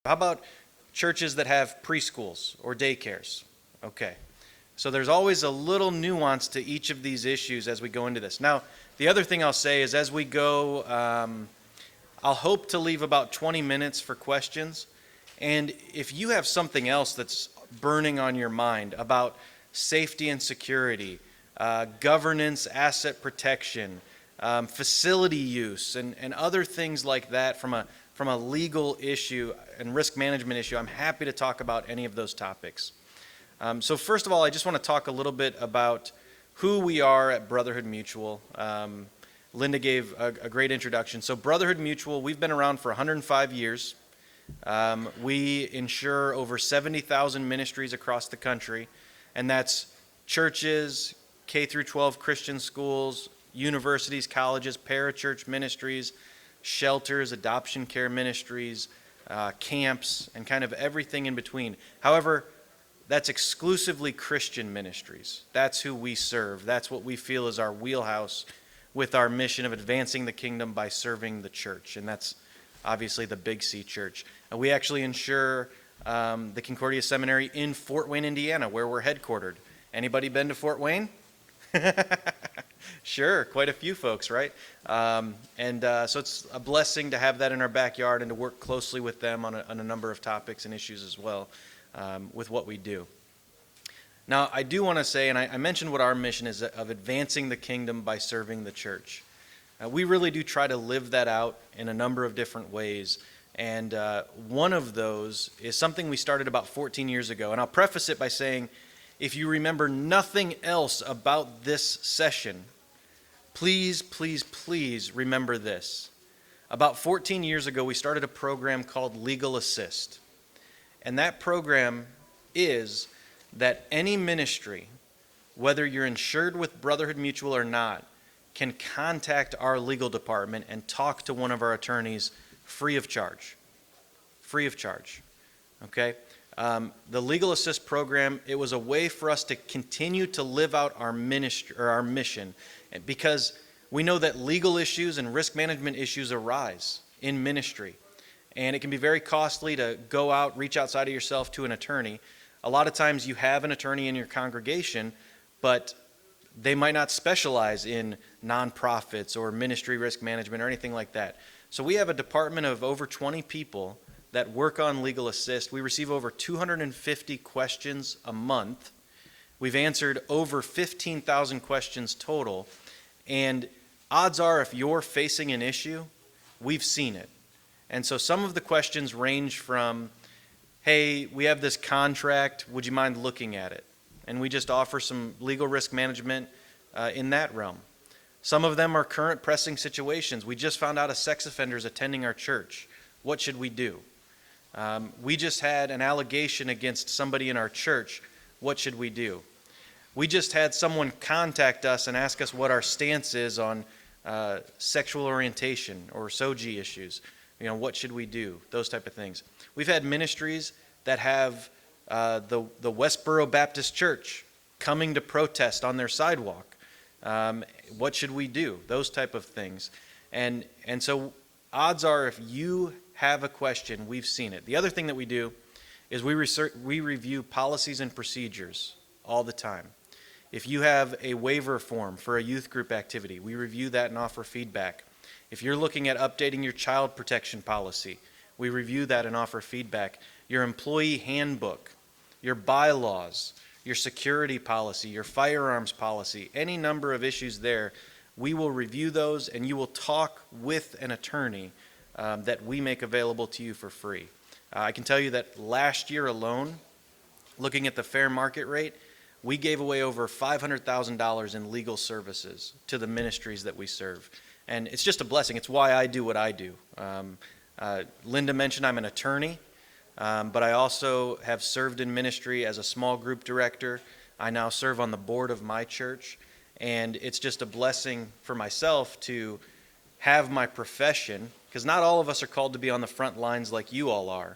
How about churches that have preschools or daycares? Okay. So there's always a little nuance to each of these issues as we go into this. Now, the other thing I'll say is as we go, I'll hope to leave about 20 minutes for questions. And if you have something else that's burning on your mind about safety and security, governance, asset protection, facility use, and other things like that from a legal issue and risk management issue, I'm happy to talk about any of those topics. So first of all, I just want to talk a little bit about who we are at Brotherhood Mutual. Linda gave a great introduction. So Brotherhood Mutual, we've been around for 105 years. We insure over 70,000 ministries across the country, and that's churches, K through 12 Christian schools, universities, colleges, parachurch ministries, shelters, adoption care ministries, camps, and kind of everything in between. However, that's exclusively Christian ministries. That's who we serve. That's what we feel is our wheelhouse with our mission of advancing the kingdom by serving the church, and that's obviously the Big C Church. We actually insure the Concordia Seminary in Fort Wayne, Indiana, where we're headquartered. Anybody been to Fort Wayne? Sure, quite a few folks, right? So it's a blessing to have that in our backyard and to work closely with them on a number of topics and issues as well with what we do. Now, I do want to say, and I mentioned what our mission is of advancing the kingdom by serving the church. We really do try to live that out in a number of different ways. And one of those is something we started about 14 years ago. And I'll preface it by saying, if you remember nothing else about this session, please, please, please remember this. About 14 years ago, we started a program called Legal Assist. And that program is that any ministry, whether you're insured with Brotherhood Mutual or not, can contact our legal department and talk to one of our attorneys free of charge. Free of charge. Okay? The Legal Assist program, it was a way for us to continue to live out our ministry or our mission, because we know that legal issues and risk management issues arise in ministry, and it can be very costly to go out, reach outside of yourself to an attorney. A lot of times you have an attorney in your congregation, but they might not specialize in nonprofits or ministry risk management or anything like that. So we have a department of over 20 people that work on Legal Assist. We receive over 250 questions a month. We've answered over 15,000 questions total. And odds are, if you're facing an issue, we've seen it. And so some of the questions range from, hey, we have this contract, would you mind looking at it? And we just offer some legal risk management in that realm. Some of them are current pressing situations. We just found out a sex offender is attending our church. What should we do? We just had an allegation against somebody in our church. What should we do? We just had someone contact us and ask us what our stance is on sexual orientation or SOGI issues. You know, what should we do? Those type of things. We've had ministries that have the Westboro Baptist Church coming to protest on their sidewalk. What should we do? Those type of things. And so odds are, if you have a question, we've seen it. The other thing that we do is we review policies and procedures all the time. If you have a waiver form for a youth group activity, we review that and offer feedback. If you're looking at updating your child protection policy, we review that and offer feedback. Your employee handbook, your bylaws, your security policy, your firearms policy, any number of issues there, we will review those and you will talk with an attorney that we make available to you for free. I can tell you that last year alone, looking at the fair market rate, we gave away over $500,000 in legal services to the ministries that we serve. And it's just a blessing. It's why I do what I do. Linda mentioned I'm an attorney, but I also have served in ministry as a small group director. I now serve on the board of my church, and it's just a blessing for myself to have my profession, because not all of us are called to be on the front lines like you all are,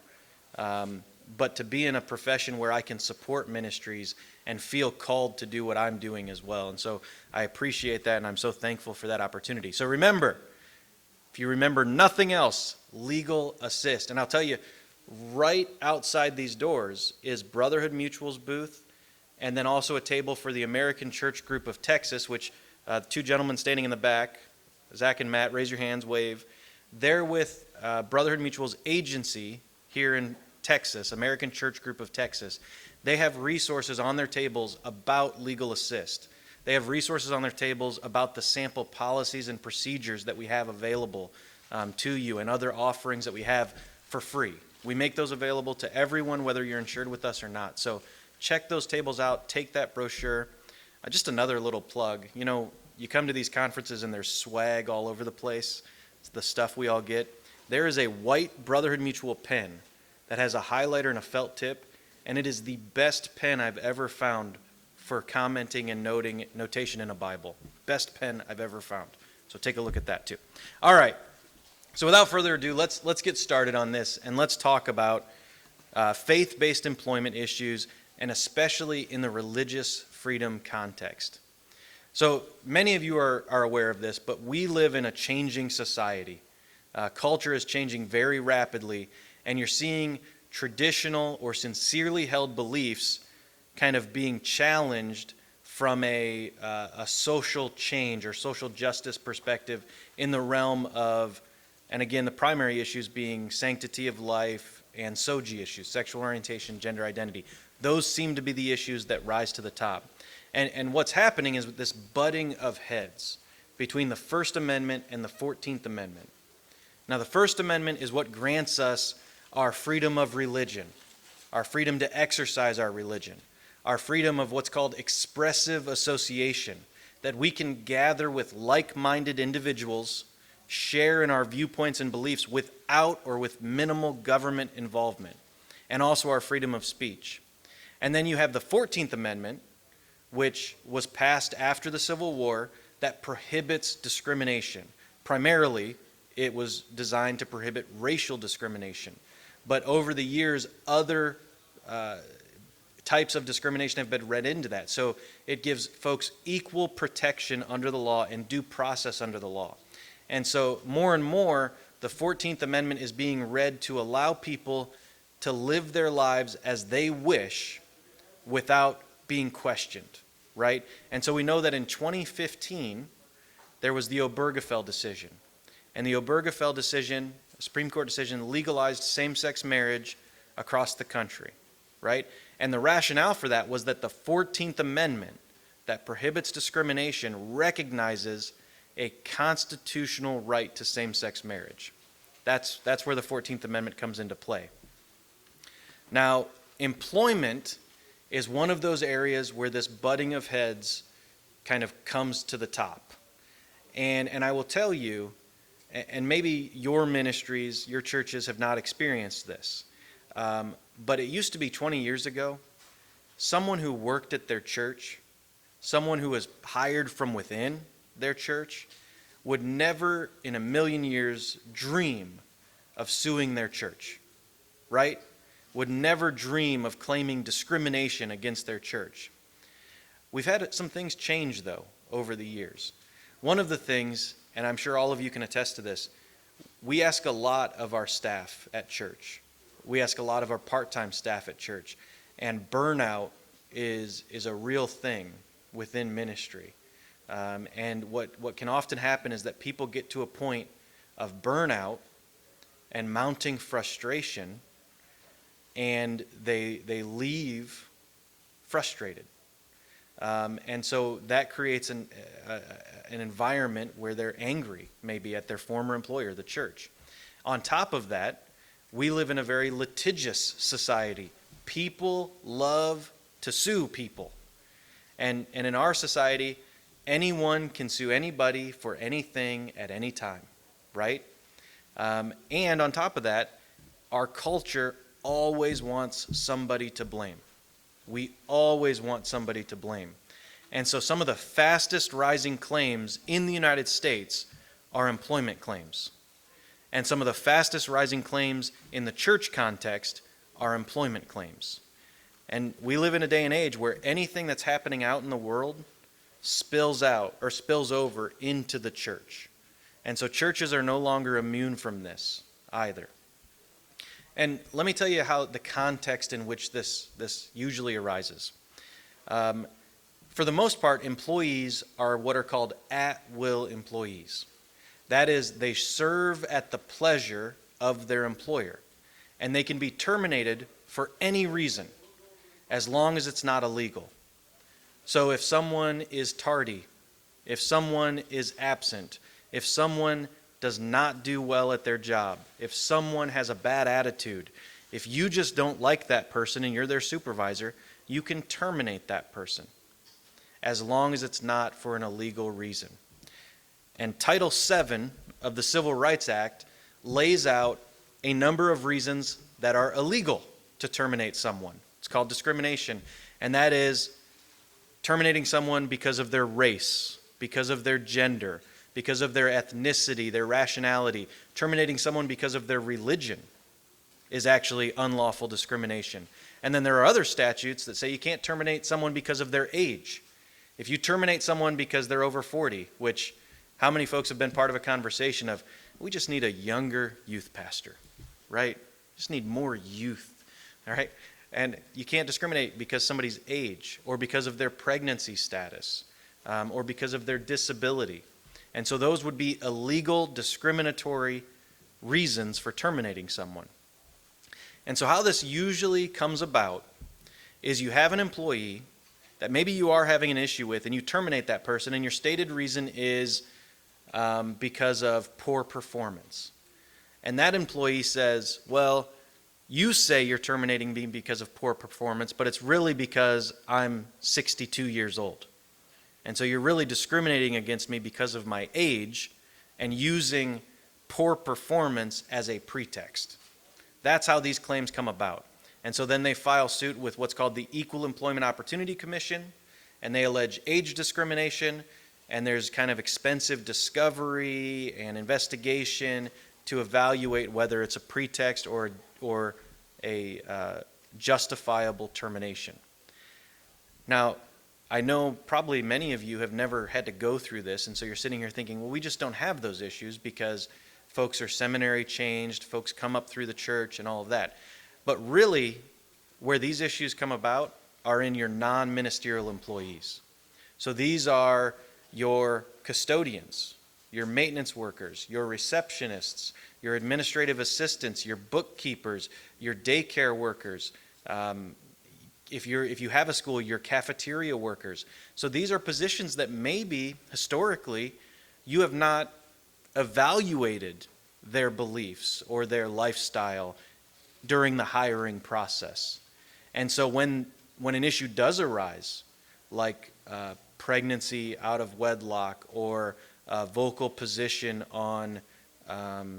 but to be in a profession where I can support ministries and feel called to do what I'm doing as well. And so I appreciate that, and I'm so thankful for that opportunity. So remember, if you remember nothing else, Legal Assist. And I'll tell you, Right outside these doors is Brotherhood Mutual's booth, and then also a table for the American Church Group of Texas, which two gentlemen standing in the back, Zach and Matt, raise your hands, wave. They're with Brotherhood Mutual's agency here in Texas, American Church Group of Texas. They have resources on their tables about legal assist. They have resources on their tables about the sample policies and procedures that we have available to you, and other offerings that we have for free. We make those available to everyone, whether you're insured with us or not. So check those tables out, take that brochure. Just another little plug. You know, you come to these conferences and there's swag all over the place. It's the stuff we all get. There is a white Brotherhood Mutual pen that has a highlighter and a felt tip, and it is the best pen I've ever found for commenting and notation in a Bible. Best pen I've ever found. So take a look at that too. All right. So without further ado, let's get started on this, and let's talk about faith-based employment issues, and especially in the religious freedom context. So many of you are aware of this, but we live in a changing society. Culture is changing very rapidly, and you're seeing traditional or sincerely held beliefs kind of being challenged from a social change or social justice perspective in the realm of, and again, the primary issues being sanctity of life and SOGI issues, sexual orientation, gender identity. Those seem to be the issues that rise to the top. And what's happening is this butting of heads between the First Amendment and the 14th Amendment. Now, the First Amendment is what grants us our freedom of religion, our freedom to exercise our religion, our freedom of what's called expressive association, that we can gather with like-minded individuals, share in our viewpoints and beliefs without or with minimal government involvement, and also our freedom of speech. And then you have the 14th Amendment, which was passed after the Civil War, that prohibits discrimination. Primarily, it was designed to prohibit racial discrimination. But over the years, other types of discrimination have been read into that. So it gives folks equal protection under the law and due process under the law. And so more and more, the 14th Amendment is being read to allow people to live their lives as they wish without being questioned, right? And so we know that in 2015, there was the Obergefell decision. And the Obergefell decision, a Supreme Court decision, legalized same-sex marriage across the country, right? And the rationale for that was that the 14th Amendment that prohibits discrimination recognizes a constitutional right to same-sex marriage. That's where the 14th Amendment comes into play. Now, employment is one of those areas where this butting of heads kind of comes to the top. And I will tell you, and maybe your ministries, your churches have not experienced this, but it used to be 20 years ago, someone who worked at their church, someone who was hired from within their church, would never in a million years dream of suing their church, right? Would never dream of claiming discrimination against their church. We've had some things change, though, over the years. One of the things, and I'm sure all of you can attest to this, we ask a lot of our staff at church. We ask a lot of our part-time staff at church. And burnout is a real thing within ministry. And what can often happen is that people get to a point of burnout and mounting frustration, and they leave frustrated. And so that creates an environment where they're angry, maybe at their former employer, the church. On top of that, we live in a very litigious society. People love to sue people. And in our society, anyone can sue anybody for anything at any time, right? And on top of that, our culture always wants somebody to blame. We always want somebody to blame. And so some of the fastest rising claims in the United States are employment claims. And some of the fastest rising claims in the church context are employment claims. And we live in a day and age where anything that's happening out in the world spills out or spills over into the church. And so churches are no longer immune from this either. And let me tell you how the context in which this usually arises. For the most part, employees are what are called at-will employees. That is, they serve at the pleasure of their employer, and they can be terminated for any reason, as long as it's not illegal. So if someone is tardy, if someone is absent, if someone does not do well at their job, if someone has a bad attitude, if you just don't like that person and you're their supervisor, you can terminate that person, as long as it's not for an illegal reason. And Title VII of the Civil Rights Act lays out a number of reasons that are illegal to terminate someone. It's called discrimination, and that is terminating someone because of their race, because of their gender, because of their ethnicity, their rationality. Terminating someone because of their religion is actually unlawful discrimination. And then there are other statutes that say you can't terminate someone because of their age. If you terminate someone because they're over 40, which how many folks have been part of a conversation of, we just need a younger youth pastor, right? Just need more youth, all right? And you can't discriminate because somebody's age or because of their pregnancy status or because of their disability. And so those would be illegal discriminatory reasons for terminating someone. And so how this usually comes about is you have an employee that maybe you are having an issue with, and you terminate that person, and your stated reason is because of poor performance. And that employee says, well, you say you're terminating me because of poor performance, but it's really because I'm 62 years old. And so you're really discriminating against me because of my age and using poor performance as a pretext. That's how these claims come about. And so then they file suit with what's called the Equal Employment Opportunity Commission, and they allege age discrimination, and there's kind of expensive discovery and investigation to evaluate whether it's a pretext or a justifiable termination. Now, I know probably many of you have never had to go through this, and so you're sitting here thinking, well, we just don't have those issues because folks are seminary changed, folks come up through the church and all of that. But really, where these issues come about are in your non-ministerial employees. So these are your custodians, your maintenance workers, your receptionists, your administrative assistants, your bookkeepers, your daycare workers, if you have a school, your cafeteria workers. So these are positions that maybe historically you have not evaluated their beliefs or their lifestyle during the hiring process. And so when an issue does arise, like pregnancy out of wedlock or a vocal position on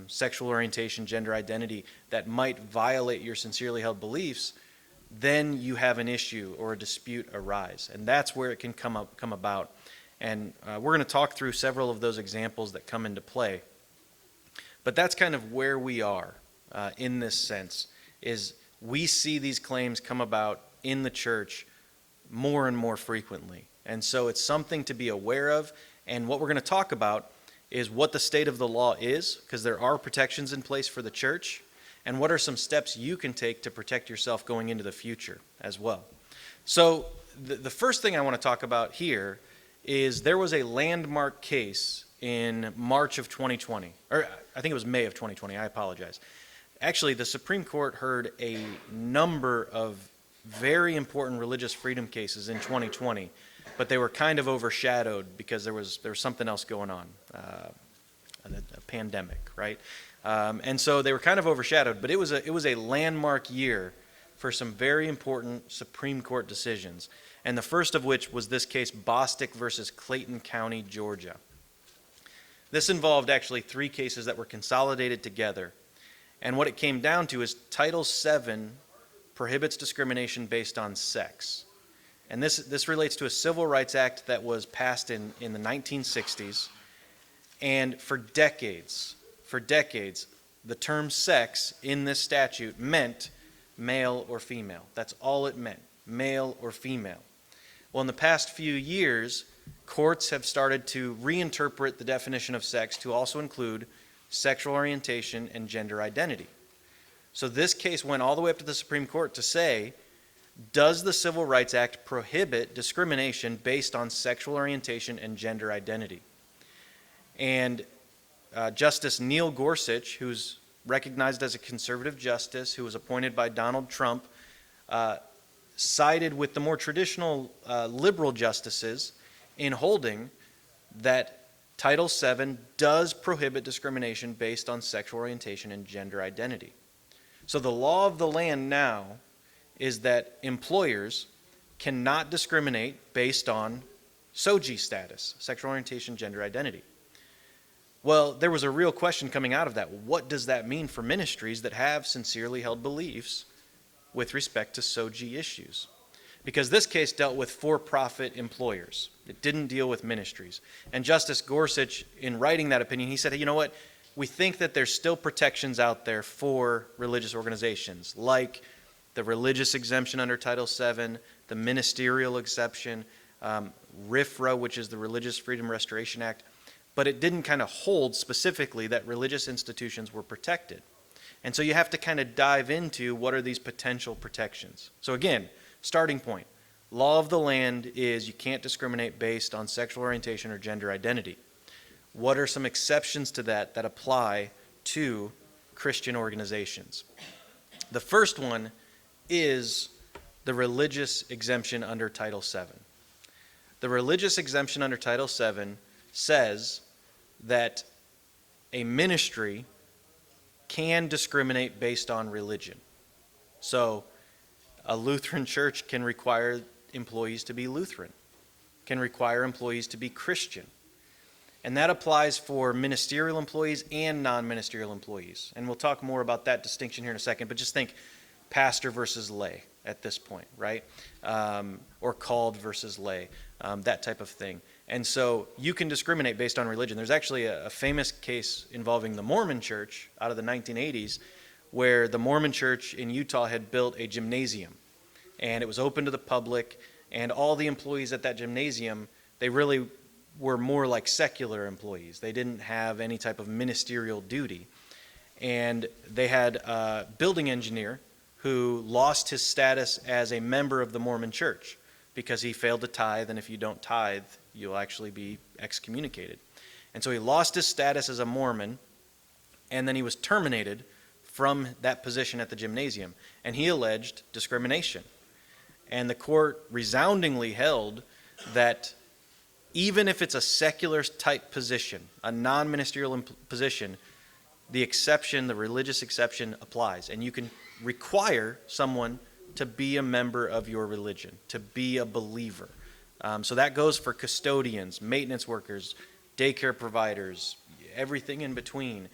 sexual orientation, gender identity that might violate your sincerely held beliefs, then you have an issue or a dispute arise. And that's where it can come about. And we're going to talk through several of those examples that come into play. But that's kind of where we are in this sense, is we see these claims come about in the church more and more frequently. And so it's something to be aware of. And what we're going to talk about is what the state of the law is, because there are protections in place for the church, and what are some steps you can take to protect yourself going into the future as well. So the first thing I want to talk about here is there was a landmark case in March of 2020, or I think it was May of 2020, I apologize. Actually, the Supreme Court heard a number of very important religious freedom cases in 2020, but they were kind of overshadowed because there was something else going on, a pandemic, right? And so they were kind of overshadowed, but it was a landmark year for some very important Supreme Court decisions, and the first of which was this case, Bostic versus Clayton County, Georgia. This involved actually 3 cases that were consolidated together, and what it came down to is Title VII prohibits discrimination based on sex. And this relates to a Civil Rights Act that was passed in the 1960s, and for decades, the term sex in this statute meant male or female. That's all it meant, male or female. Well, in the past few years, courts have started to reinterpret the definition of sex to also include sexual orientation and gender identity. So this case went all the way up to the Supreme Court to say, does the Civil Rights Act prohibit discrimination based on sexual orientation and gender identity? And Justice Neil Gorsuch, who's recognized as a conservative justice, who was appointed by Donald Trump, sided with the more traditional liberal justices in holding that Title VII does prohibit discrimination based on sexual orientation and gender identity. So the law of the land now is that employers cannot discriminate based on SOGI status, sexual orientation, gender identity. Well, there was a real question coming out of that. What does that mean for ministries that have sincerely held beliefs with respect to SOGI issues? Because this case dealt with for-profit employers. It didn't deal with ministries. And Justice Gorsuch, in writing that opinion, he said, you know what? We think that there's still protections out there for religious organizations, like the religious exemption under Title VII, the ministerial exception, RFRA, which is the Religious Freedom Restoration Act, but it didn't kind of hold specifically that religious institutions were protected. And so you have to kind of dive into what are these potential protections. So again, starting point, law of the land is you can't discriminate based on sexual orientation or gender identity. What are some exceptions to that that apply to Christian organizations? The first one is the religious exemption under Title VII. The religious exemption under Title VII says that a ministry can discriminate based on religion. So a Lutheran church can require employees to be Lutheran, can require employees to be Christian. And that applies for ministerial employees and non-ministerial employees. And we'll talk more about that distinction here in a second, but just think pastor versus lay at this point, right? Or called versus lay, that type of thing. And so you can discriminate based on religion. There's actually a famous case involving the Mormon Church out of the 1980s where the Mormon Church in Utah had built a gymnasium. And it was open to the public, and all the employees at that gymnasium, they really were more like secular employees. They didn't have any type of ministerial duty. And they had a building engineer who lost his status as a member of the Mormon Church because he failed to tithe, and if you don't tithe, you'll actually be excommunicated. And so he lost his status as a Mormon, and then he was terminated from that position at the gymnasium, and he alleged discrimination. And the court resoundingly held that even if it's a secular type position, a non-ministerial position, the exception, the religious exception applies. And you can require someone to be a member of your religion, to be a believer. So that goes for custodians, maintenance workers, daycare providers, everything in between.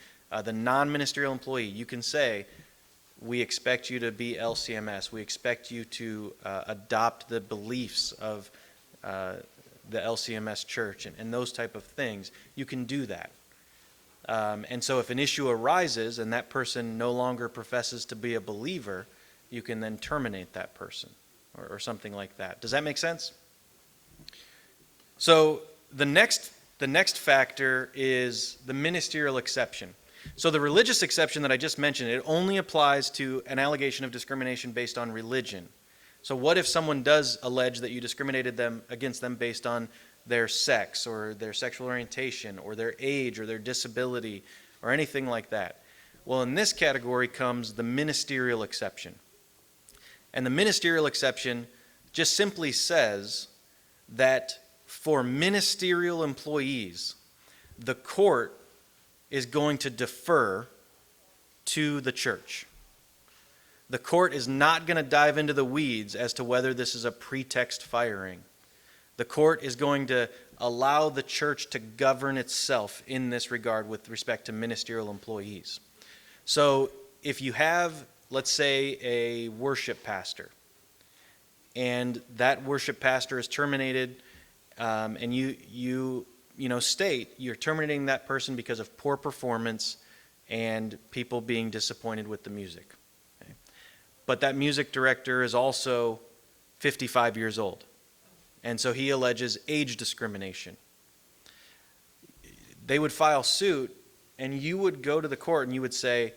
The non-ministerial employee, you can say, we expect you to be LCMS. We expect you to adopt the beliefs of the LCMS church and those type of things. You can do that. And so if an issue arises and that person no longer professes to be a believer, you can then terminate that person or something like that. Does that make sense? So the next factor is the ministerial exception. So the religious exception that I just mentioned, it only applies to an allegation of discrimination based on religion. So what if someone does allege that you discriminated against them based on their sex or their sexual orientation or their age or their disability or anything like that? Well, in this category comes the ministerial exception. And the ministerial exception just simply says that for ministerial employees, the court is going to defer to the church. The court is not going to dive into the weeds as to whether this is a pretext firing. The court is going to allow the church to govern itself in this regard with respect to ministerial employees. So if you have, let's say, a worship pastor, and that worship pastor is terminated, and you state you're terminating that person because of poor performance and people being disappointed with the music. Okay? But that music director is also 55 years old. And so he alleges age discrimination. They would file suit, and you would go to the court and you would say,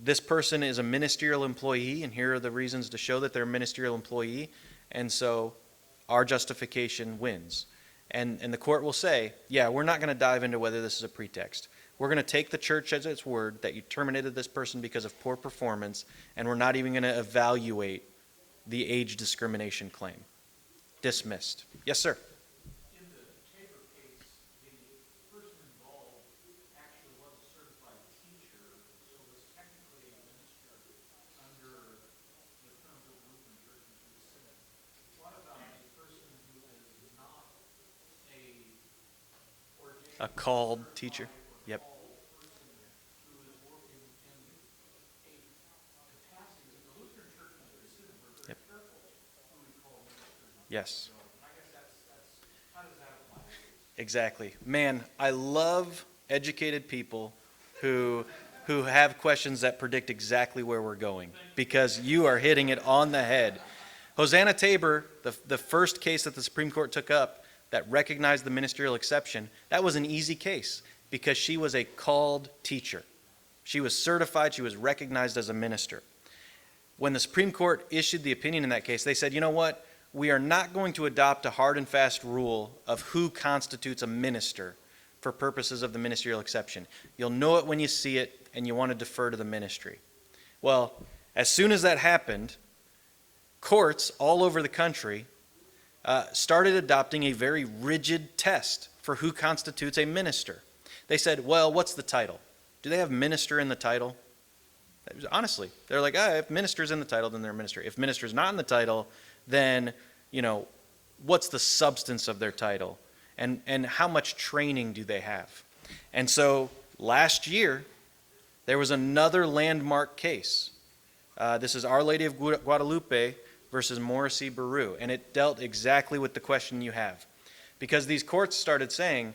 this person is a ministerial employee, and here are the reasons to show that they're a ministerial employee, and so our justification wins. And the court will say, yeah, we're not going to dive into whether this is a pretext. We're going to take the church as its word that you terminated this person because of poor performance, and we're not even going to evaluate the age discrimination claim. Dismissed. Yes, sir. In the Tabor case, the person involved actually was a certified teacher, so was technically a minister under the terms of the Lutheran Church and through the Synod. What about a person who is not a ordained A called teacher. Yep. called person who is working in a capacity? The Lutheran Church and through the Synod were very Yep. careful who we call ministers. Yes. I guess that's how does that apply? Exactly. Man, I love educated people who have questions that predict exactly where we're going, because you are hitting it on the head. Hosanna Tabor, the first case that the Supreme Court took up that recognized the ministerial exception, that was an easy case because she was a called teacher. She was certified, she was recognized as a minister. When the Supreme Court issued the opinion in that case, they said, you know what? We are not going to adopt a hard and fast rule of who constitutes a minister for purposes of the ministerial exception. You'll know it when you see it, and you want to defer to the ministry. Well, as soon as that happened, courts all over the country started adopting a very rigid test for who constitutes a minister. They said, well, what's the title? Do they have minister in the title? Honestly, they're like, if minister's in the title, then they're a minister. If minister's not in the title, then, what's the substance of their title? And how much training do they have? And so last year, there was another landmark case. This is Our Lady of Guadalupe versus Morrissey Beru, and it dealt exactly with the question you have. Because these courts started saying,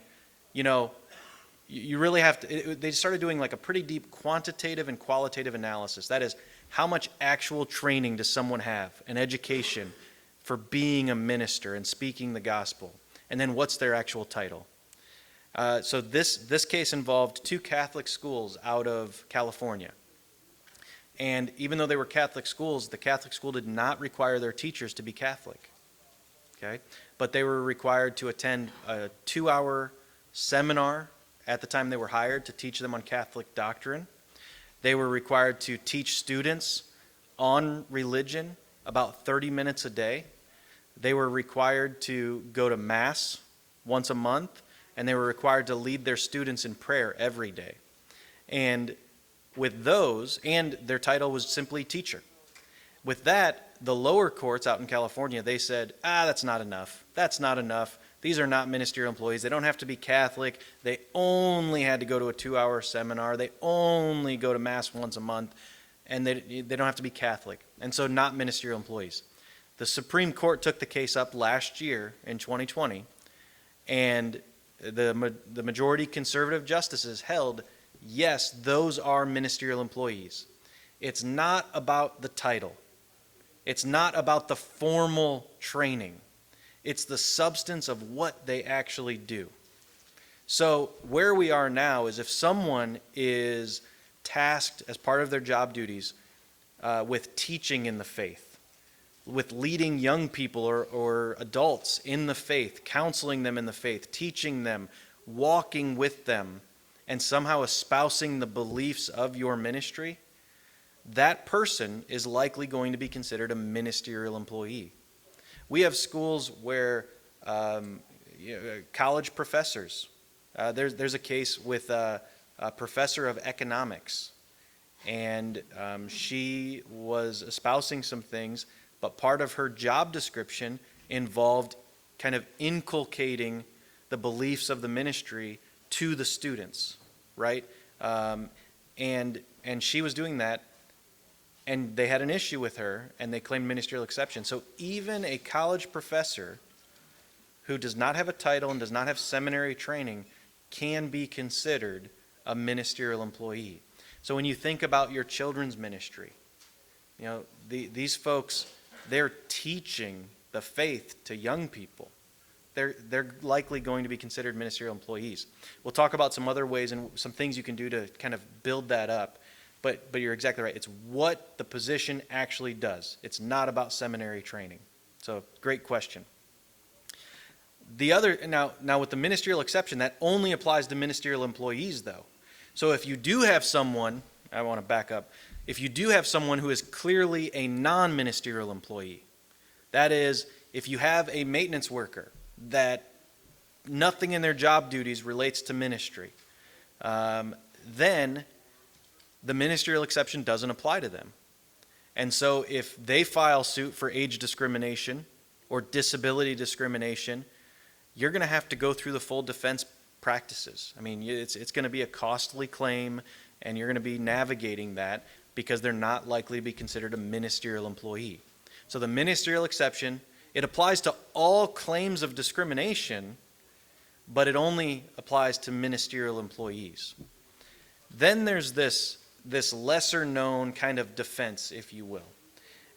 you really have to, they started doing like a pretty deep quantitative and qualitative analysis. That is, how much actual training does someone have, an education for being a minister and speaking the gospel? And then what's their actual title? So this case involved two Catholic schools out of California. And even though they were Catholic schools, the Catholic school did not require their teachers to be Catholic. Okay? But they were required to attend a 2-hour seminar at the time they were hired to teach them on Catholic doctrine. They were required to teach students on religion about 30 minutes a day. They were required to go to Mass once a month, and they were required to lead their students in prayer every day. And with those, and their title was simply teacher. With that, the lower courts out in California, they said, that's not enough. That's not enough. These are not ministerial employees. They don't have to be Catholic. They only had to go to a 2-hour seminar. They only go to Mass once a month, and they don't have to be Catholic. And so not ministerial employees. The Supreme Court took the case up last year in 2020, and the majority conservative justices held, yes, those are ministerial employees. It's not about the title. It's not about the formal training. It's the substance of what they actually do. So where we are now is if someone is tasked as part of their job duties with teaching in the faith, with leading young people or adults in the faith, counseling them in the faith, teaching them, walking with them, and somehow espousing the beliefs of your ministry, that person is likely going to be considered a ministerial employee. We have schools where college professors, there's a case with a professor of economics, and she was espousing some things, but part of her job description involved kind of inculcating the beliefs of the ministry to the students, right? And she was doing that, and they had an issue with her, and they claimed ministerial exception. So even a college professor who does not have a title and does not have seminary training can be considered a ministerial employee. So when you think about your children's ministry, these folks, they're teaching the faith to young people. They're likely going to be considered ministerial employees. We'll talk about some other ways and some things you can do to kind of build that up. But you're exactly right. It's what the position actually does. It's not about seminary training. So great question. The other now with the ministerial exception, that only applies to ministerial employees, though. So if you do have someone, I want to back up. If you do have someone who is clearly a non-ministerial employee, that is, if you have a maintenance worker that nothing in their job duties relates to ministry, then the ministerial exception doesn't apply to them. And so if they file suit for age discrimination or disability discrimination, you're going to have to go through the full defense practices. I mean, it's going to be a costly claim, and you're going to be navigating that because they're not likely to be considered a ministerial employee. So the ministerial exception, it applies to all claims of discrimination, but it only applies to ministerial employees. Then there's this lesser known kind of defense, if you will.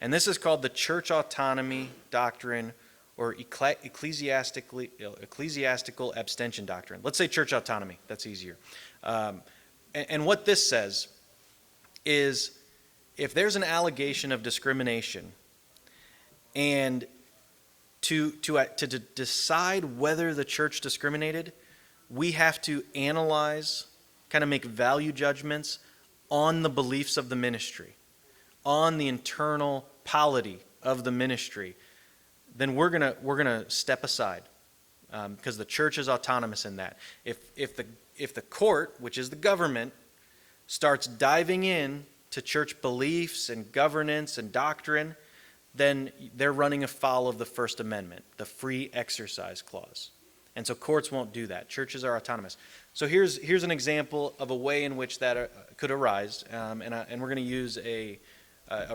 And this is called the church autonomy doctrine, or ecclesiastical abstention doctrine. Let's say church autonomy, that's easier. And what this says is, if there's an allegation of discrimination, and to decide whether the church discriminated, we have to analyze, kind of make value judgments on the beliefs of the ministry, on the internal polity of the ministry. Then we're gonna step aside because the church is autonomous in that. If the court, which is the government, starts diving in to church beliefs and governance and doctrine, then they're running afoul of the First Amendment, the free exercise clause. And so courts won't do that. Churches are autonomous. So here's an example of a way in which that could arise, and we're going to use a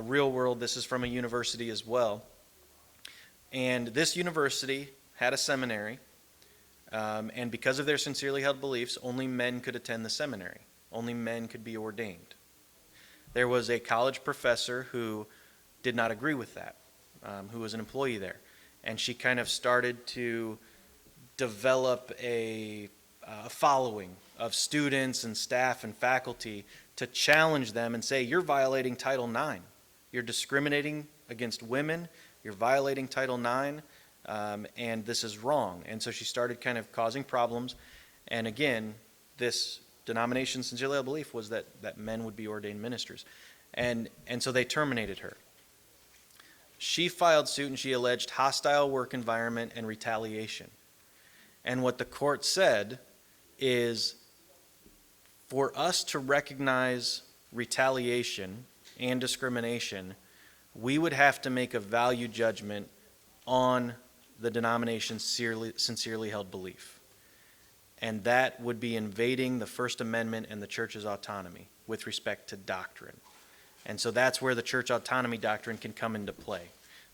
real world. This is from a university as well. And this university had a seminary, and because of their sincerely held beliefs, only men could attend the seminary. Only men could be ordained. There was a college professor who did not agree with that, who was an employee there. And she kind of started to develop a following of students and staff and faculty to challenge them and say, you're violating Title IX. You're discriminating against women. You're violating Title IX, and this is wrong. And so she started kind of causing problems. And again, this denomination's sincerely held belief was that men would be ordained ministers. And so they terminated her. She filed suit and she alleged hostile work environment and retaliation. And what the court said is, for us to recognize retaliation and discrimination, we would have to make a value judgment on the denomination's sincerely held belief. And that would be invading the First Amendment and the church's autonomy with respect to doctrine. And so that's where the church autonomy doctrine can come into play,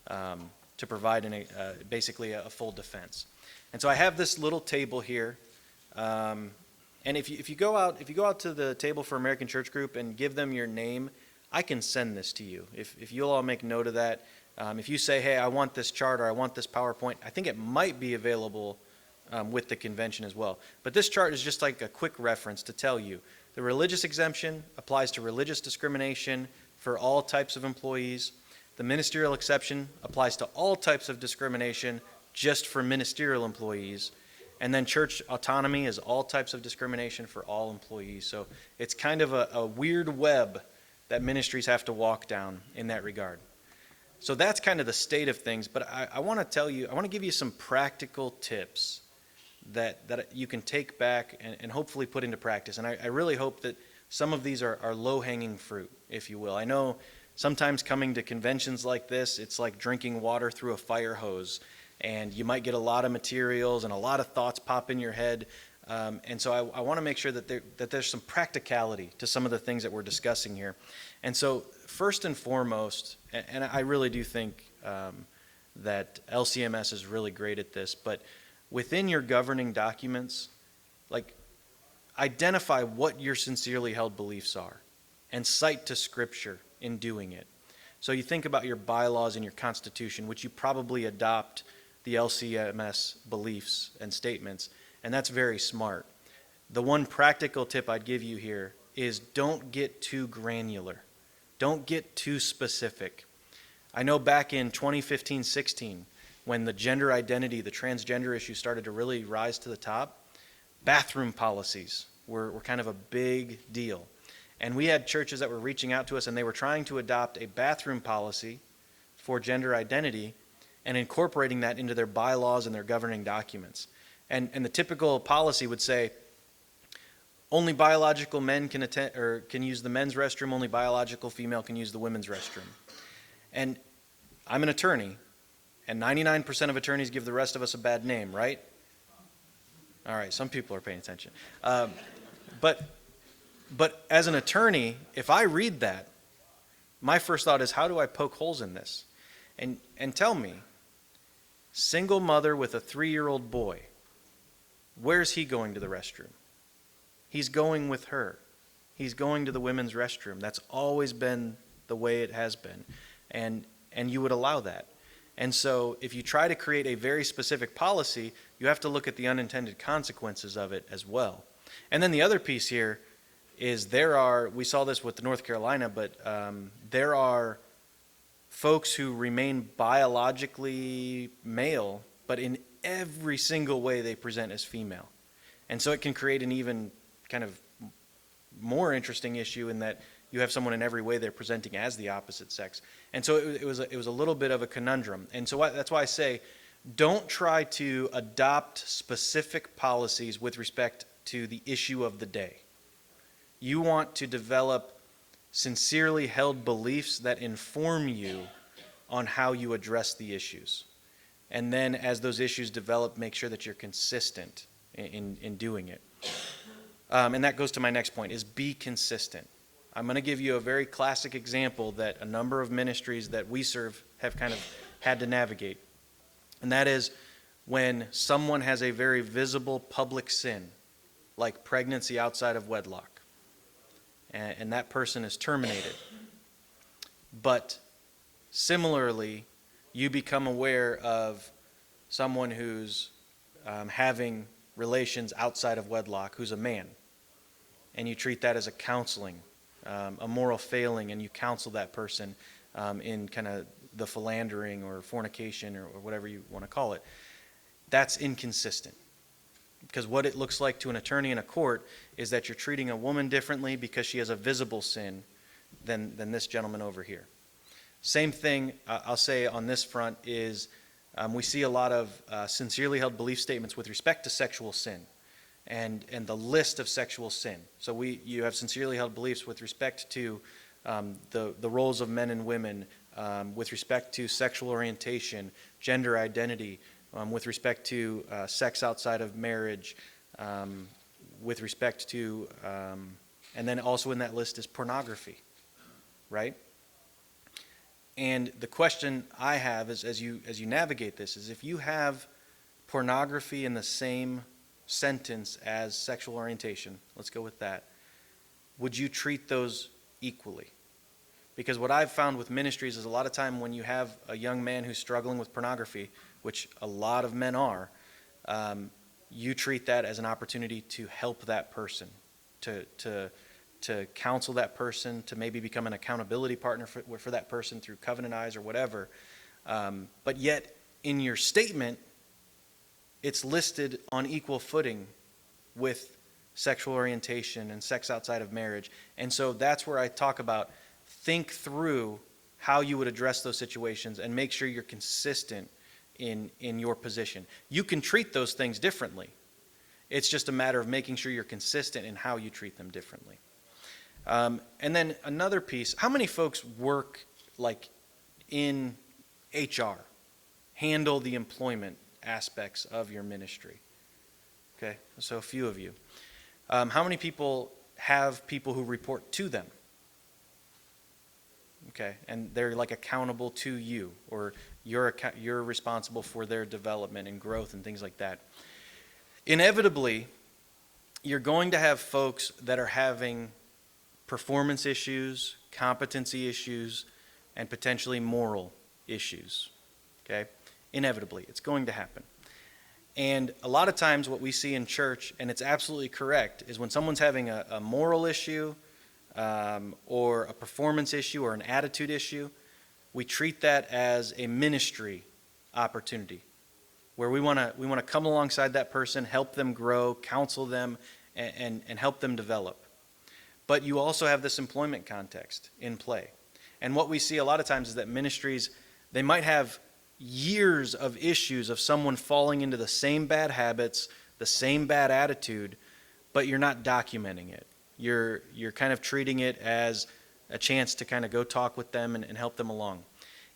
to provide basically a full defense. And so I have this little table here, and if you go out to the table for American Church Group and give them your name, I can send this to you. If you'll all make note of that, if you say, hey, I want this chart or I want this PowerPoint, I think it might be available with the convention as well. But this chart is just like a quick reference to tell you the religious exemption applies to religious discrimination for all types of employees. The ministerial exception applies to all types of discrimination just for ministerial employees. And then church autonomy is all types of discrimination for all employees. So it's kind of a weird web that ministries have to walk down in that regard. So that's kind of the state of things. But I want to give you some practical tips that you can take back and hopefully put into practice. And I really hope that some of these are low-hanging fruit, if you will. I know sometimes coming to conventions like this, it's like drinking water through a fire hose, and you might get a lot of materials and a lot of thoughts pop in your head. And so I want to make sure that there's some practicality to some of the things that we're discussing here. And so first and foremost, and I really do think that LCMS is really great at this, but within your governing documents, like, identify what your sincerely held beliefs are and cite to Scripture in doing it. So you think about your bylaws and your Constitution, which you probably adopt the LCMS beliefs and statements, and that's very smart. The one practical tip I'd give you here is don't get too granular. Don't get too specific. I know back in 2015-16, when the gender identity, the transgender issue started to really rise to the top, bathroom policies were kind of a big deal. And we had churches that were reaching out to us, and they were trying to adopt a bathroom policy for gender identity and incorporating that into their bylaws and their governing documents. And the typical policy would say, only biological men can attend or can use the men's restroom, only biological female can use the women's restroom. And I'm an attorney, and 99% of attorneys give the rest of us a bad name, right? All right, some people are paying attention. But as an attorney, if I read that, my first thought is, how do I poke holes in this? And tell me, single mother with a 3-year-old boy, where's he going to the restroom? He's going with her. He's going to the women's restroom. That's always been the way it has been. And you would allow that. And so if you try to create a very specific policy, you have to look at the unintended consequences of it as well. And then the other piece here is we saw this with North Carolina, but there are folks who remain biologically male, but in every single way they present as female. And so it can create an even kind of more interesting issue in that you have someone in every way they're presenting as the opposite sex. And so it was a little bit of a conundrum. And so that's why I say, don't try to adopt specific policies with respect to the issue of the day. You want to develop sincerely held beliefs that inform you on how you address the issues. And then as those issues develop, make sure that you're consistent in doing it. And that goes to my next point, is be consistent. I'm going to give you a very classic example that a number of ministries that we serve have kind of had to navigate. And that is when someone has a very visible public sin, like pregnancy outside of wedlock, and that person is terminated. But similarly, you become aware of someone who's having relations outside of wedlock, who's a man, and you treat that as a counseling, a moral failing, and you counsel that person in kind of the philandering or fornication or whatever you want to call it. That's inconsistent. Because what it looks like to an attorney in a court is that you're treating a woman differently because she has a visible sin than this gentleman over here. Same thing I'll say on this front is we see a lot of sincerely held belief statements with respect to sexual sin and the list of sexual sin. So you have sincerely held beliefs with respect to the roles of men and women, with respect to sexual orientation, gender identity, with respect to sex outside of marriage, with respect to, and then also in that list is pornography, right? And the question I have is, as you navigate this, is if you have pornography in the same sentence as sexual orientation, let's go with that, would you treat those equally? Because what I've found with ministries is a lot of time when you have a young man who's struggling with pornography, which a lot of men are, you treat that as an opportunity to help that person, to counsel that person, to maybe become an accountability partner for that person through Covenant Eyes or whatever. But yet, in your statement, it's listed on equal footing with sexual orientation and sex outside of marriage. And so that's where I talk about think through how you would address those situations and make sure you're consistent in your position. You can treat those things differently. It's just a matter of making sure you're consistent in how you treat them differently. And then another piece, how many folks work like in HR, handle the employment aspects of your ministry? Okay, so a few of you. How many people have people who report to them? Okay, and they're like accountable to you, or you're responsible for their development and growth and things like that. Inevitably, you're going to have folks that are having performance issues, competency issues, and potentially moral issues. Okay, inevitably, it's going to happen. And a lot of times what we see in church, and it's absolutely correct, is when someone's having a moral issue or a performance issue or an attitude issue, we treat that as a ministry opportunity where we want to come alongside that person, help them grow, counsel them, and help them develop. But you also have this employment context in play. And what we see a lot of times is that ministries, they might have years of issues of someone falling into the same bad habits, the same bad attitude, but you're not documenting it. You're kind of treating it as a chance to kind of go talk with them and help them along.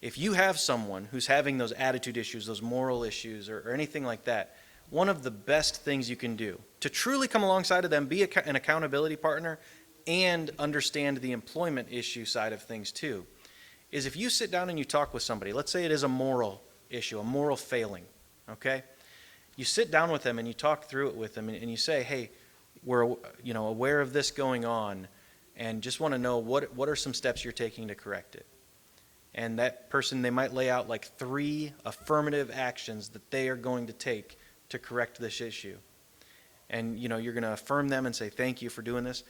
If you have someone who's having those attitude issues, those moral issues, or anything like that, one of the best things you can do to truly come alongside of them, be an accountability partner, and understand the employment issue side of things too, is if you sit down and you talk with somebody, let's say it is a moral issue, a moral failing, okay? You sit down with them and you talk through it with them and you say, hey, we're aware of this going on and just want to know what are some steps you're taking to correct it. And that person, they might lay out like 3 affirmative actions that they are going to take to correct this issue. And you're going to affirm them and say, thank you for doing this.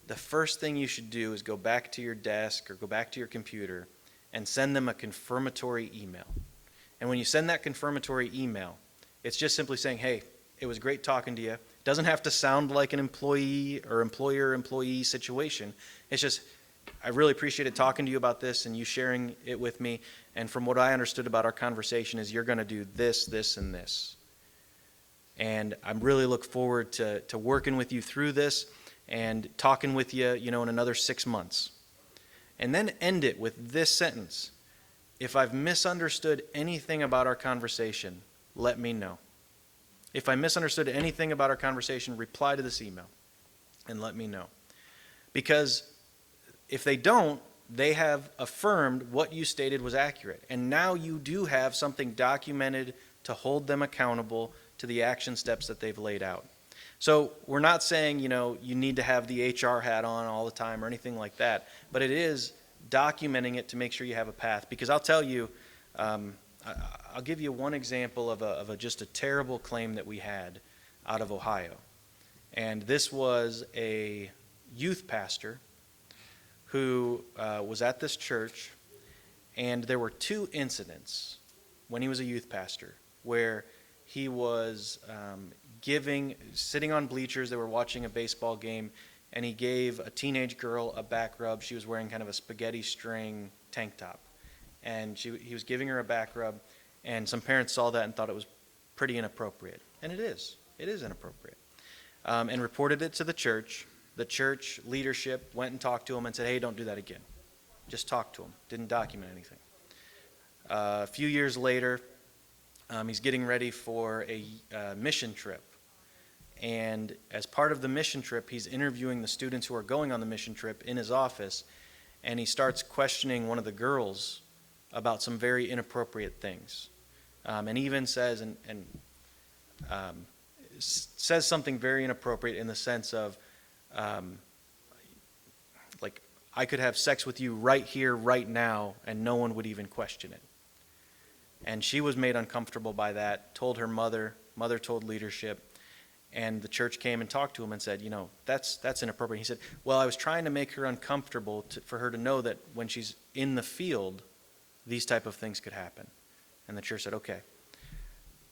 The first thing you should do is go back to your desk or go back to your computer and send them a confirmatory email. And when you send that confirmatory email, it's just simply saying, hey, it was great talking to you. It doesn't have to sound like an employee or employer-employee situation. It's just, I really appreciated talking to you about this and you sharing it with me. And from what I understood about our conversation is you're going to do this, this, and this. And I really look forward to working with you through this and talking with you, in another 6 months. And then end it with this sentence. If I've misunderstood anything about our conversation, let me know. If I misunderstood anything about our conversation, reply to this email and let me know. Because if they don't, they have affirmed what you stated was accurate. And now you do have something documented to hold them accountable to the action steps that they've laid out. So we're not saying, you need to have the HR hat on all the time or anything like that, but it is documenting it to make sure you have a path. Because I'll tell you, I'll give you one example of just a terrible claim that we had out of Ohio. And this was a youth pastor who was at this church, and there were 2 incidents when he was a youth pastor where he was sitting on bleachers. They were watching a baseball game, and he gave a teenage girl a back rub. She was wearing kind of a spaghetti string tank top, and he was giving her a back rub, and some parents saw that and thought it was pretty inappropriate. And it is inappropriate, and reported it to the church. The church leadership went and talked to him and said, hey, don't do that again. Just talk to him. Didn't document anything. A few years later, he's getting ready for a mission trip. And as part of the mission trip, he's interviewing the students who are going on the mission trip in his office, and he starts questioning one of the girls about some very inappropriate things. And even says says something very inappropriate in the sense of, like, I could have sex with you right here, right now, and no one would even question it. And she was made uncomfortable by that, told her mother told leadership, and the church came and talked to him and said, that's inappropriate. He said, well, I was trying to make her uncomfortable for her to know that when she's in the field, these type of things could happen. And the church said, okay.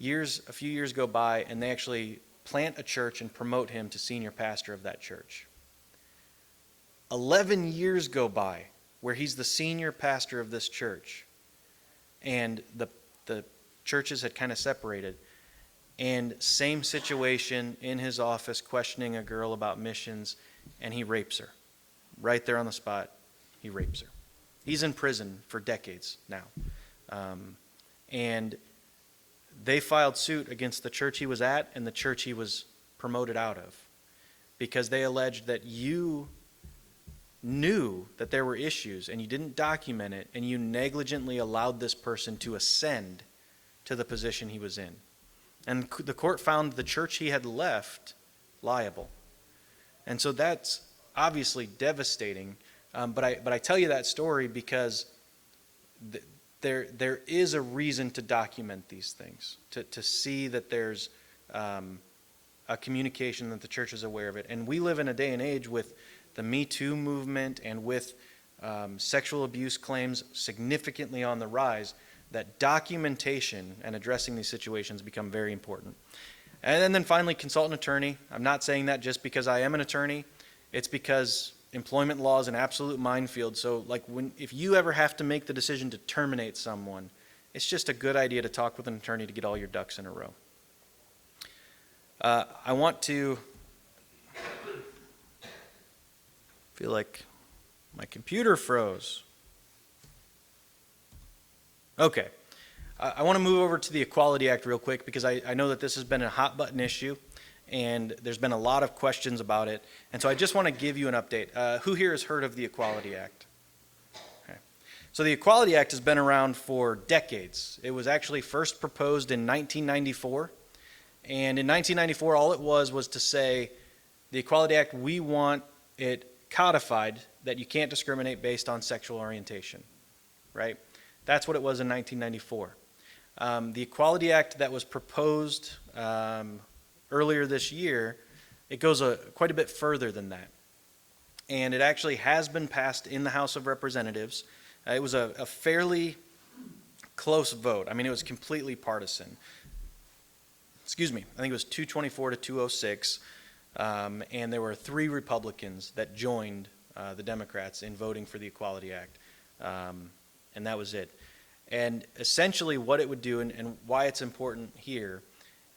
A few years go by, and they actually plant a church and promote him to senior pastor of that church. 11 years go by where he's the senior pastor of this church, and the churches had kind of separated, and same situation in his office, questioning a girl about missions, and he rapes her. Right there on the spot, he rapes her. He's in prison for decades now. And they filed suit against the church he was at and the church he was promoted out of, because they alleged that you knew that there were issues and you didn't document it, and you negligently allowed this person to ascend to the position he was in. And the court found the church he had left liable. And so that's obviously devastating. But I tell you that story because there is a reason to document these things, to see that there's a communication, that the church is aware of it. And we live in a day and age with the Me Too movement and with sexual abuse claims significantly on the rise, that documentation and addressing these situations become very important. And then finally, consultant attorney. I'm not saying that just because I am an attorney. It's because employment law is an absolute minefield. So like if you ever have to make the decision to terminate someone, it's just a good idea to talk with an attorney to get all your ducks in a row. I want to feel like my computer froze. Okay. I want to move over to the Equality Act real quick because I know that this has been a hot button issue and there's been a lot of questions about it. And so I just want to give you an update. Who here has heard of the Equality Act? Okay. So the Equality Act has been around for decades. It was actually first proposed in 1994. And in 1994, all it was to say, the Equality Act, we want it codified that you can't discriminate based on sexual orientation, right? That's what it was in 1994. The Equality Act that was proposed earlier this year, it goes quite a bit further than that. And it actually has been passed in the House of Representatives. It was a fairly close vote. I mean, it was completely partisan. Excuse me, I think it was 224 to 206. And there were 3 Republicans that joined the Democrats in voting for the Equality Act. And that was it. And essentially what it would do, and why it's important here,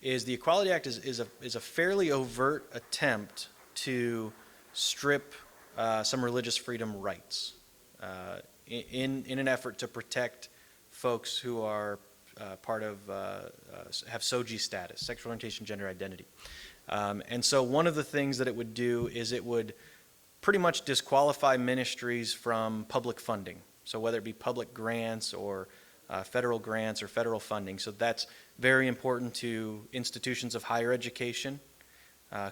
is the Equality Act is a fairly overt attempt to strip some religious freedom rights in an effort to protect folks who are part of, have SOGI status, sexual orientation, gender identity. And so one of the things that it would do is it would pretty much disqualify ministries from public funding. So whether it be public grants or federal grants or federal funding. So that's very important to institutions of higher education,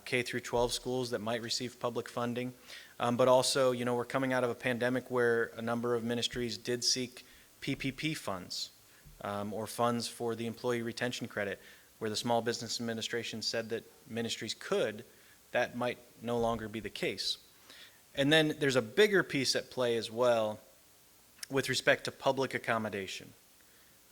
K through 12 schools that might receive public funding. But also, you know, we're coming out of a pandemic where a number of ministries did seek PPP funds or funds for the employee retention credit, where the Small Business Administration said that ministries could. That might no longer be the case. And then there's a bigger piece at play as well with respect to public accommodation.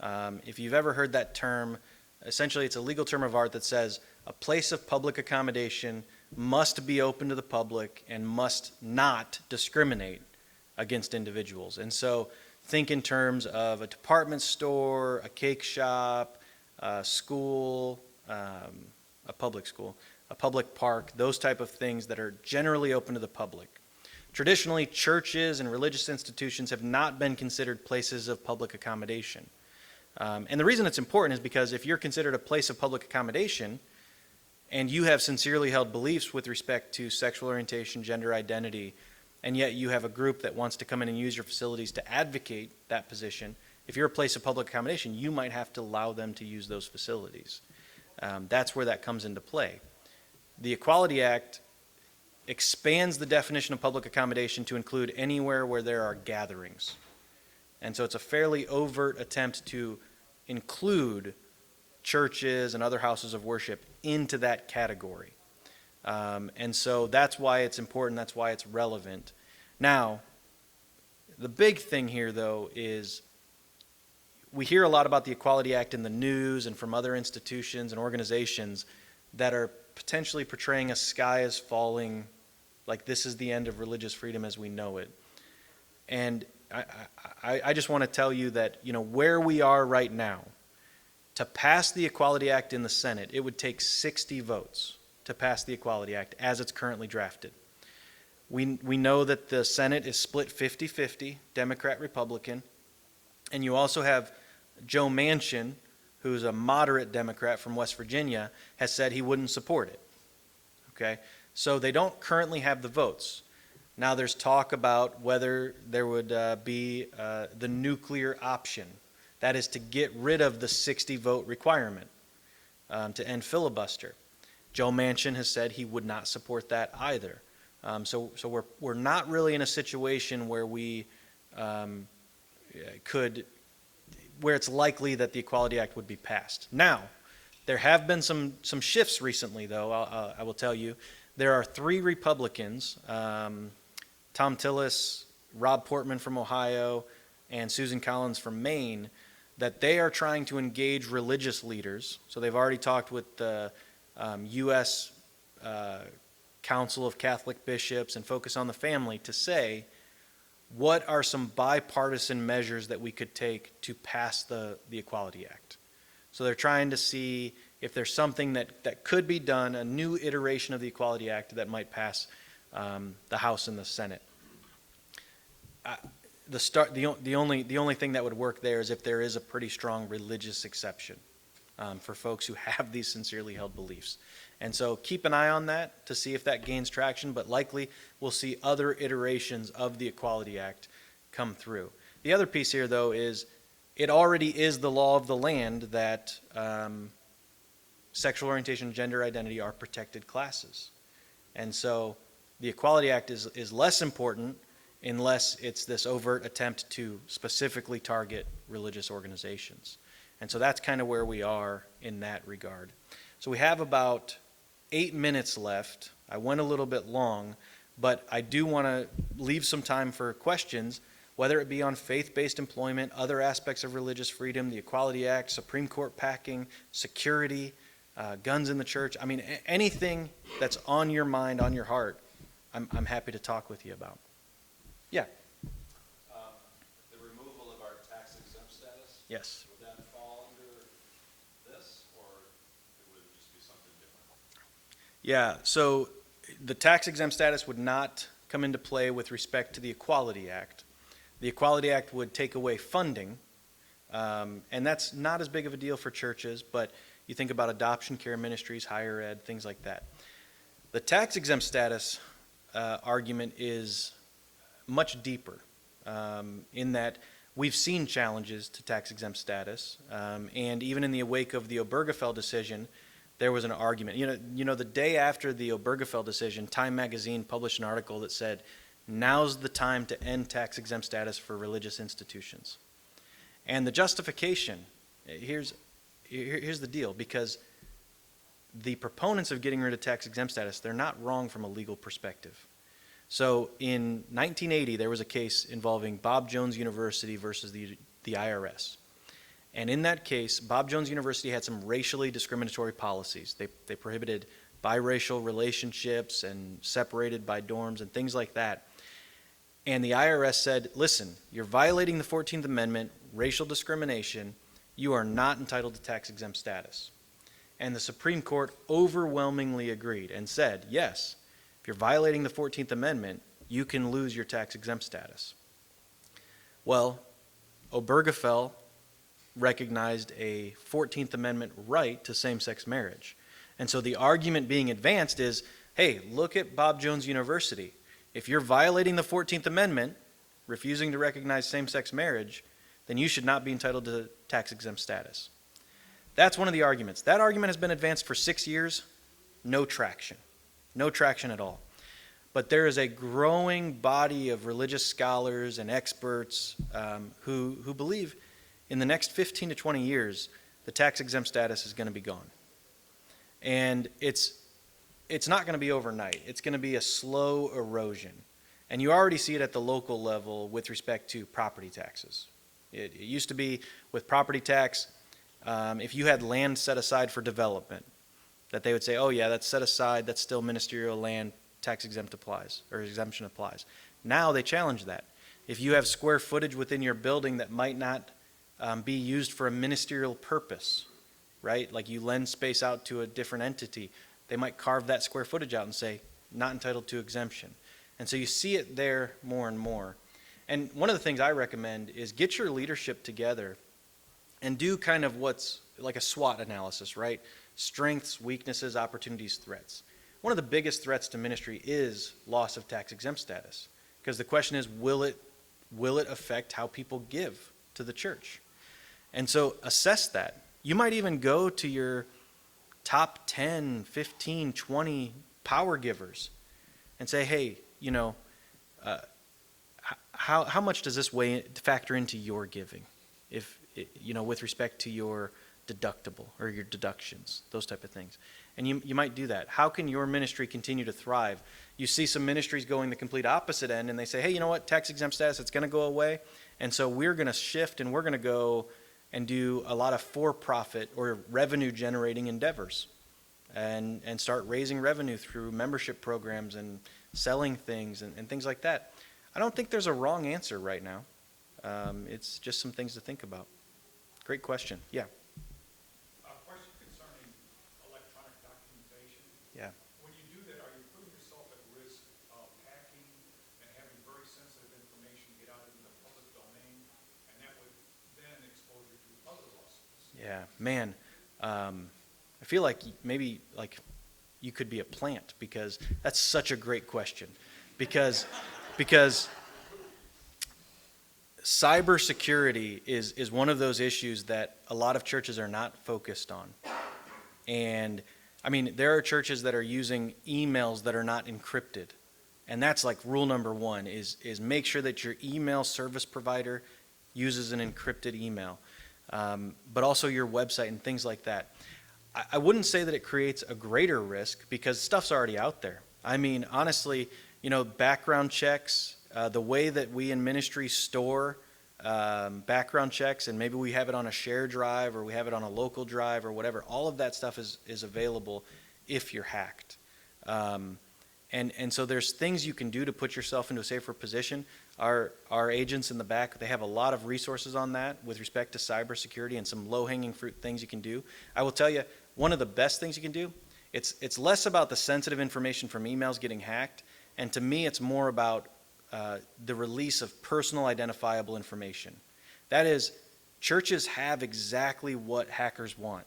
If you've ever heard that term, essentially it's a legal term of art that says a place of public accommodation must be open to the public and must not discriminate against individuals. And so think in terms of a department store, a cake shop, a school, a public school, a public park, those type of things that are generally open to the public. Traditionally, churches and religious institutions have not been considered places of public accommodation. And the reason it's important is because if you're considered a place of public accommodation and you have sincerely held beliefs with respect to sexual orientation, gender identity, and yet you have a group that wants to come in and use your facilities to advocate that position, if you're a place of public accommodation, you might have to allow them to use those facilities. That's where that comes into play. The Equality Act expands the definition of public accommodation to include anywhere where there are gatherings. And so it's a fairly overt attempt to include churches and other houses of worship into that category. And so that's why it's important, that's why it's relevant. Now, the big thing here, though, is we hear a lot about the Equality Act in the news and from other institutions and organizations that are potentially portraying a sky is falling, like this is the end of religious freedom as we know it. And I just want to tell you that, you know, where we are right now, to pass the Equality Act in the Senate, it would take 60 votes to pass the Equality Act as it's currently drafted. We know that the Senate is split 50-50, Democrat, Republican, and you also have Joe Manchin, who's a moderate Democrat from West Virginia, has said he wouldn't support it. Okay? So they don't currently have the votes. Now there's talk about whether there would be the nuclear option. That is to get rid of the 60 vote requirement to end filibuster. Joe Manchin has said he would not support that either. So we're not really in a situation where we where it's likely that the Equality Act would be passed. Now, there have been some shifts recently, though, I will tell you. There are 3 Republicans, Tom Tillis, Rob Portman from Ohio, and Susan Collins from Maine, that they are trying to engage religious leaders. So they've already talked with the U.S. Council of Catholic Bishops and Focus on the Family to say, what are some bipartisan measures that we could take to pass the Equality Act? So they're trying to see if there's something that could be done, a new iteration of the Equality Act that might pass the House and the Senate. The only thing that would work there is if there is a pretty strong religious exception for folks who have these sincerely held beliefs. And so keep an eye on that to see if that gains traction, but likely we'll see other iterations of the Equality Act come through. The other piece here, though, is it already is the law of the land that sexual orientation and gender identity are protected classes. And so the Equality Act is less important unless it's this overt attempt to specifically target religious organizations. And so that's kind of where we are in that regard. So we have about 8 minutes left. I went a little bit long, but I do want to leave some time for questions, whether it be on faith-based employment, other aspects of religious freedom, the Equality Act, Supreme Court packing, security, guns in the church. I mean, anything that's on your mind, on your heart, I'm happy to talk with you about. Yeah. The removal of our tax exempt status, Yes. would that fall under this, or would it just be something different? Yeah, so the tax exempt status would not come into play with respect to the Equality Act. The Equality Act would take away funding, and that's not as big of a deal for churches, but you think about adoption care ministries, higher ed, things like that. The tax exempt status argument is much deeper in that we've seen challenges to tax exempt status, and even in the wake of the Obergefell decision, there was an argument. You know, the day after the Obergefell decision, Time magazine published an article that said, now's the time to end tax exempt status for religious institutions. And the justification, here's the deal, because the proponents of getting rid of tax exempt status, they're not wrong from a legal perspective. So in 1980, there was a case involving Bob Jones University versus the IRS. And in that case, Bob Jones University had some racially discriminatory policies. They prohibited biracial relationships and separated by dorms and things like that. And the IRS said, listen, you're violating the 14th Amendment, racial discrimination, you are not entitled to tax exempt status. And the Supreme Court overwhelmingly agreed and said, yes, if you're violating the 14th Amendment, you can lose your tax exempt status. Well, Obergefell recognized a 14th Amendment right to same-sex marriage. And so the argument being advanced is, hey, look at Bob Jones University. If you're violating the 14th Amendment, refusing to recognize same-sex marriage, then you should not be entitled to tax-exempt status. That's one of the arguments. That argument has been advanced for 6 years, no traction. No traction at all. But there is a growing body of religious scholars and experts who believe in the next 15 to 20 years, the tax-exempt status is going to be gone. And it's not going to be overnight. It's going to be a slow erosion. And you already see it at the local level with respect to property taxes. It used to be with property tax, if you had land set aside for development, that they would say, oh yeah, that's set aside, that's still ministerial land, tax exempt applies, or exemption applies. Now they challenge that. If you have square footage within your building that might not be used for a ministerial purpose, right? Like you lend space out to a different entity, they might carve that square footage out and say, not entitled to exemption. And so you see it there more and more. And one of the things I recommend is get your leadership together and do kind of what's like a SWOT analysis, right? Strengths, weaknesses, opportunities, threats. One of the biggest threats to ministry is loss of tax exempt status. Because the question is, will it affect how people give to the church? And so assess that. You might even go to your top 10, 15, 20 power givers and say, hey, you know, how much does this factor into your giving? If, you know, with respect to your deductible or your deductions, those type of things. And you might do that. How can your ministry continue to thrive? You see some ministries going the complete opposite end, and they say, hey, you know what, tax exempt status, it's going to go away. And so we're going to shift, and we're going to go and do a lot of for-profit or revenue-generating endeavors and start raising revenue through membership programs and selling things and things like that. I don't think there's a wrong answer right now. It's just some things to think about. Great question. Yeah. A question concerning electronic documentation. Yeah. When you do that, are you putting yourself at risk of hacking and having very sensitive information get out into the public domain? And that would then expose you to other lawsuits. Yeah, man. I feel like maybe like you could be a plant because that's such a great question. Because cybersecurity is one of those issues that a lot of churches are not focused on. And I mean, there are churches that are using emails that are not encrypted. And that's like rule number one is make sure that your email service provider uses an encrypted email. But also your website and things like that. I wouldn't say that it creates a greater risk because stuff's already out there. I mean, honestly, background checks, the way that we in ministry store background checks, and maybe we have it on a shared drive or we have it on a local drive or whatever, all of that stuff is available if you're hacked. And so there's things you can do to put yourself into a safer position. Our agents in the back, they have a lot of resources on that with respect to cybersecurity and some low-hanging fruit things you can do. I will tell you, one of the best things you can do, it's less about the sensitive information from emails getting hacked, and to me it's more about the release of personal identifiable information. That is, churches have exactly what hackers want.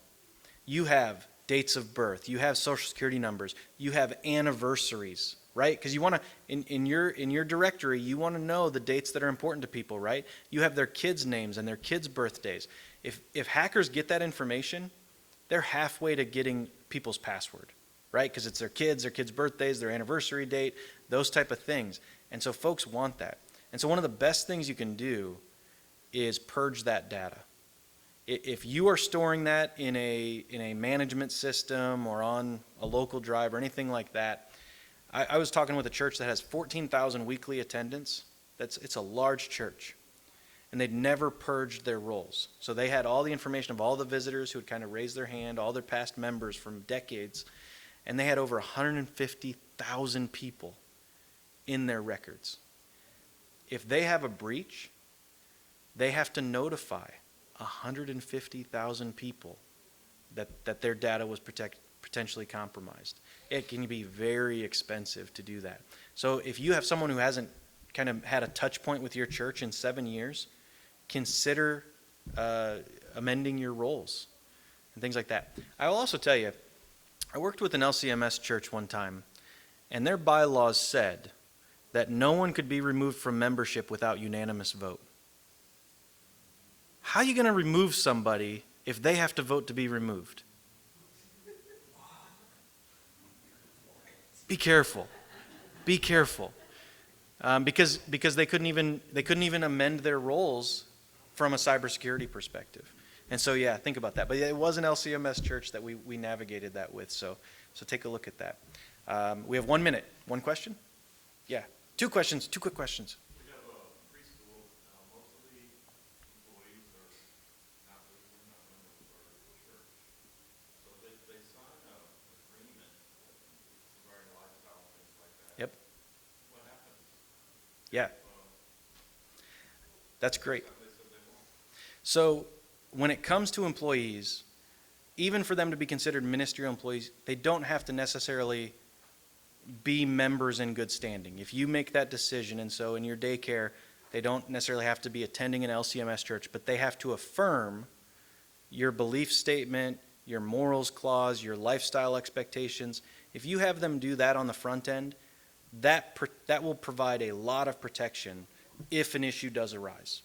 You have dates of birth, you have social security numbers, you have anniversaries, right? Because you want to, in your directory, you want to know the dates that are important to people, right? You have their kids' names and their kids' birthdays. If hackers get that information, they're halfway to getting people's password, right? Because it's their kids' birthdays, their anniversary date, those type of things. And so folks want that. And so one of the best things you can do is purge that data. If you are storing that in a management system or on a local drive or anything like that, I was talking with a church that has 14,000 weekly attendance. It's a large church. And they'd never purged their rolls. So they had all the information of all the visitors who had kind of raised their hand, all their past members from decades, and they had over 150,000 people in their records. If they have a breach, they have to notify 150,000 people that their data was potentially compromised. It can be very expensive to do that. So if you have someone who hasn't kind of had a touch point with your church in 7 years, consider amending your roles and things like that. I will also tell you, I worked with an LCMS church one time, and their bylaws said that no one could be removed from membership without unanimous vote. How are you going to remove somebody if they have to vote to be removed? Be careful. Be careful. Because they couldn't even amend their roles from a cybersecurity perspective. And so, yeah, think about that. But it was an LCMS church that we navigated that with. So take a look at that. We have 1 minute. One question? Yeah. 2 questions. 2 quick questions. We have a preschool. Most of the employees are not members of our church. So they sign an agreement regarding lifestyle and things like that. Yep. What happens? Yeah. That's great. So when it comes to employees, even for them to be considered ministerial employees, they don't have to necessarily be members in good standing. If you make that decision, and so in your daycare, they don't necessarily have to be attending an LCMS church, but they have to affirm your belief statement, your morals clause, your lifestyle expectations. If you have them do that on the front end, that will provide a lot of protection if an issue does arise.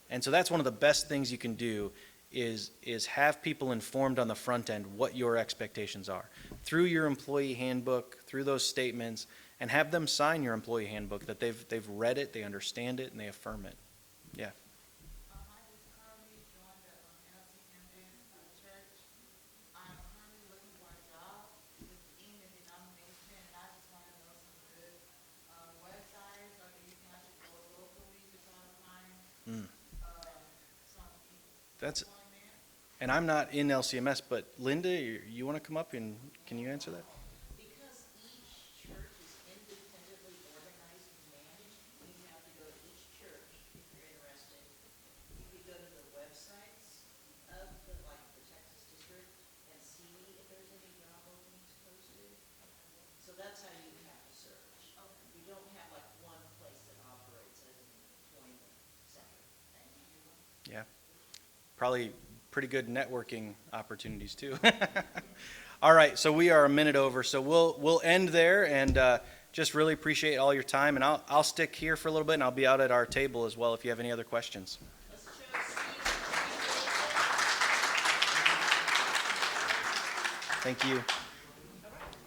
And so that's one of the best things you can do is have people informed on the front end what your expectations are through your employee handbook, through those statements, and have them sign your employee handbook that they've read it, they understand it, and they affirm it. Yeah. I just currently joined the NLT campaign church, That's, and I'm not in LCMS, but Linda, you want to come up and can you answer that? Because each church is independently organized and managed, you have to go to each church if you're interested. You could go to the websites of like the Texas district and see if there's any job openings posted. So that's how you have to search. You don't have like one place that operates as an employment center. Yeah. Probably pretty good networking opportunities too. All right, so we are a minute over, so we'll end there, and just really appreciate all your time. And I'll stick here for a little bit, and I'll be out at our table as well if you have any other questions. Let's show Steve. Thank you.